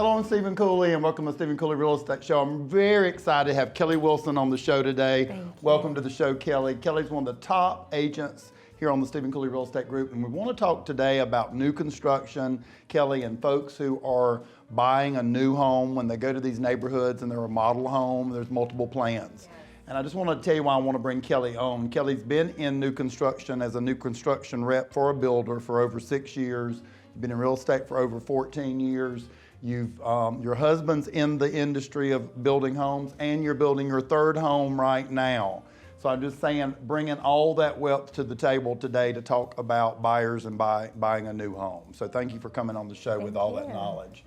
Hello, I'm Stephen Cooley, and welcome to Stephen Cooley Real Estate Show. I'm very excited to have Kelly Wilson on the show today. Thank you. Welcome to the show, Kelly. Kelly's one of the top agents here on the Stephen Cooley Real Estate Group, and we want to talk today about new construction, Kelly, and folks who are buying a new home. When they go to these neighborhoods and they're a model home, there's multiple plans. And I just want to tell you why I want to bring Kelly on. Kelly's been in new construction as a new construction rep for a builder for over 6 years. You've been in real estate for over 14 years. Your husband's in the industry of building homes, and you're building your third home right now. So I'm just saying, bringing all that wealth to the table today to talk about buyers and buying a new home. So thank you for coming on the show with all that knowledge.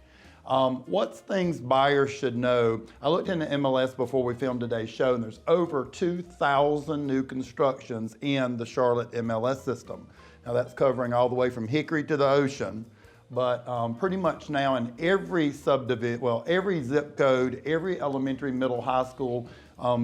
What's things buyers should know? I looked into MLS before we filmed today's show, and there's over 2,000 new constructions in the Charlotte MLS system. Now that's covering all the way from Hickory to the ocean. But pretty much now in every subdivision, well, every zip code, every elementary, middle, high school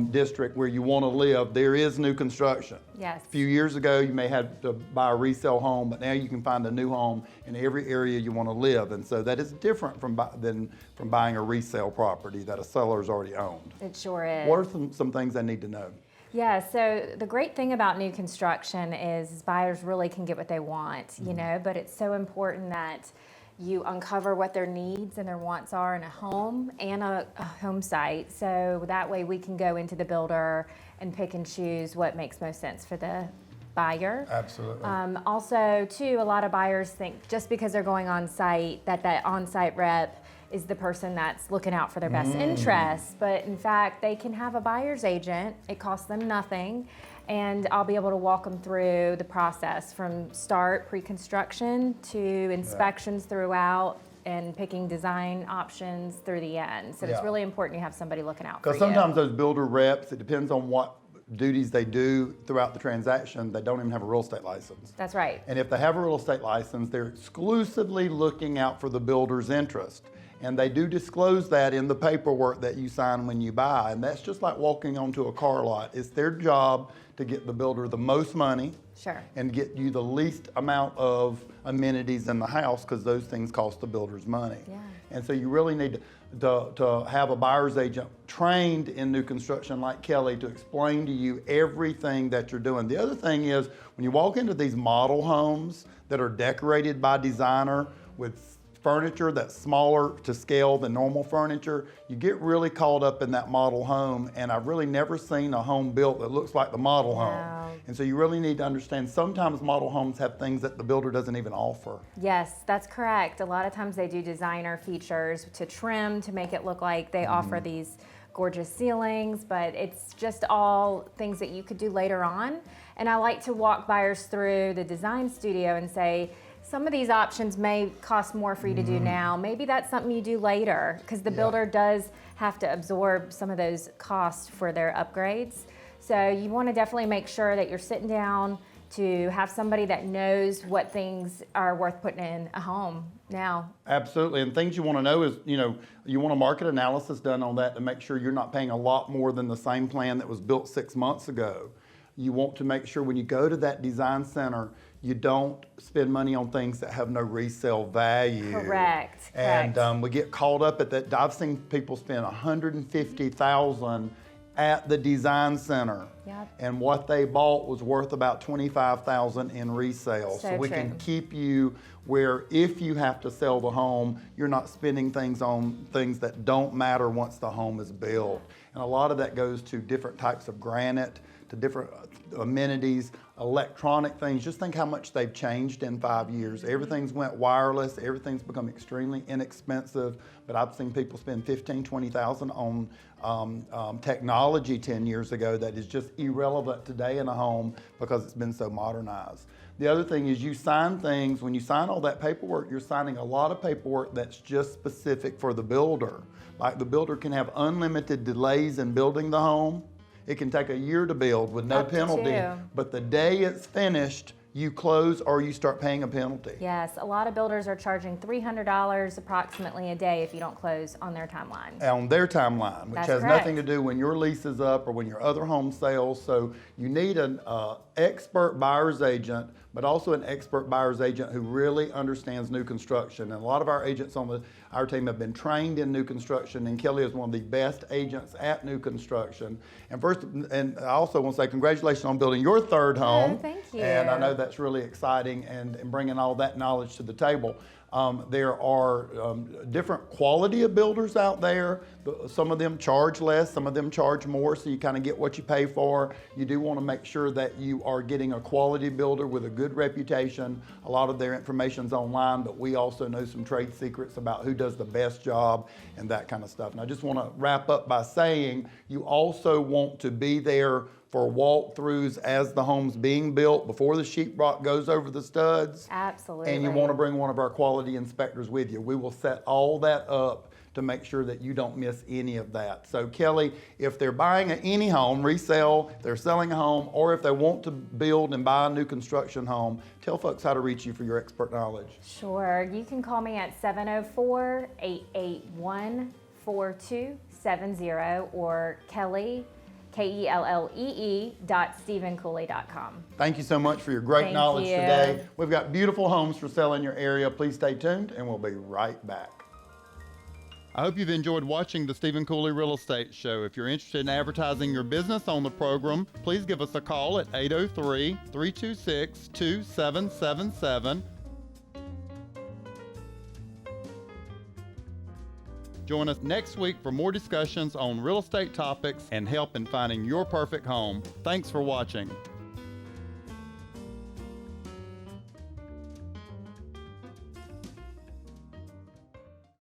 district where you want to live, there is new construction. Yes. A few years ago, you may have to buy a resale home, but now you can find a new home in every area you want to live. And so that is different from buying a resale property that a seller's already owned. It sure is. What are some things I need to know? Yeah, so the great thing about new construction is buyers really can get what they want, you know, but it's so important that you uncover what their needs and their wants are in a home and a home site. So that way we can go into the builder and pick and choose what makes most sense for the buyer. Absolutely. Also, too, a lot of buyers think just because they're going on site that on-site rep is the person that's looking out for their best interests. But in fact, they can have a buyer's agent. It costs them nothing. And I'll be able to walk them through the process from start, pre-construction, to inspections throughout, and picking design options through the end. So it's really important you have somebody looking out for you. Because sometimes those builder reps, it depends on what duties they do throughout the transaction, they don't even have a real estate license. That's right. And if they have a real estate license, they're exclusively looking out for the builder's interest. And they do disclose that in the paperwork that you sign when you buy. And that's just like walking onto a car lot. It's their job to get the builder the most money. Sure. And get you the least amount of amenities in the house, because those things cost the builder's money. Yeah. And so you really need to have a buyer's agent trained in new construction like Kelly to explain to you everything that you're doing. The other thing is, when you walk into these model homes that are decorated by designer with furniture that's smaller to scale than normal furniture, you get really caught up in that model home, and I've really never seen a home built that looks like the model home. And so you really need to understand sometimes model homes have things that the builder doesn't even offer. Yes, that's correct. A lot of times they do designer features to trim to make it look like they offer these gorgeous ceilings, but it's just all things that you could do later on. And I like to walk buyers through the design studio and say, some of these options may cost more for you to do now. Maybe that's something you do later, because the builder does have to absorb some of those costs for their upgrades. So you want to definitely make sure that you're sitting down to have somebody that knows what things are worth putting in a home now. Absolutely, and things you want to know is, you want a market analysis done on that to make sure you're not paying a lot more than the same plan that was built 6 months ago. You want to make sure when you go to that design center, you don't spend money on things that have no resale value. Correct. And we get caught up at that. I've seen people spend $150,000 at the design center. Yep. And what they bought was worth about $25,000 in resale. So we can keep you where if you have to sell the home, you're not spending things on things that don't matter once the home is built. And a lot of that goes to different types of granite, to different amenities, electronic things. Just think how much they've changed in 5 years. Everything's went wireless, everything's become extremely inexpensive, but I've seen people spend $15,000, $20,000 on technology 10 years ago that is just irrelevant today in a home because it's been so modernized. The other thing is you sign things, when you sign all that paperwork, you're signing a lot of paperwork that's just specific for the builder. Like the builder can have unlimited delays in building the home. It can take a year to build with no penalty, but the day it's finished, you close or you start paying a penalty. Yes, a lot of builders are charging $300 approximately a day if you don't close on their timeline. On their timeline, which has nothing to do when your lease is up or when your other home sells. So you need an expert buyer's agent but also an expert buyer's agent who really understands new construction. And a lot of our agents on our team have been trained in new construction, and Kelly is one of the best agents at new construction. And I also want to say congratulations on building your third home. Oh, thank you. And I know that's really exciting, and bringing all that knowledge to the table. There are different quality of builders out there. Some of them charge less, some of them charge more, so you kind of get what you pay for. You do want to make sure that you are getting a quality builder with a good reputation. A lot of their information's online, but we also know some trade secrets about who does the best job and that kind of stuff. And I just want to wrap up by saying you also want to be there for walkthroughs as the home's being built, before the sheetrock goes over the studs. Absolutely. And you want to bring one of our quality inspectors with you. We will set all that up to make sure that you don't miss any of that. So Kelly, if they're buying any home, resale, they're selling a home, or if they want to build and buy a new construction home, tell folks how to reach you for your expert knowledge. Sure. You can call me at 704-881-4270 or Kelly, KELLEE.StephenCooley.com. Thank you so much for your great knowledge today. We've got beautiful homes for sale in your area. Please stay tuned, and we'll be right back. I hope you've enjoyed watching the Stephen Cooley Real Estate Show. If you're interested in advertising your business on the program, please give us a call at 803-326-2777. Join us next week for more discussions on real estate topics and help in finding your perfect home. Thanks for watching.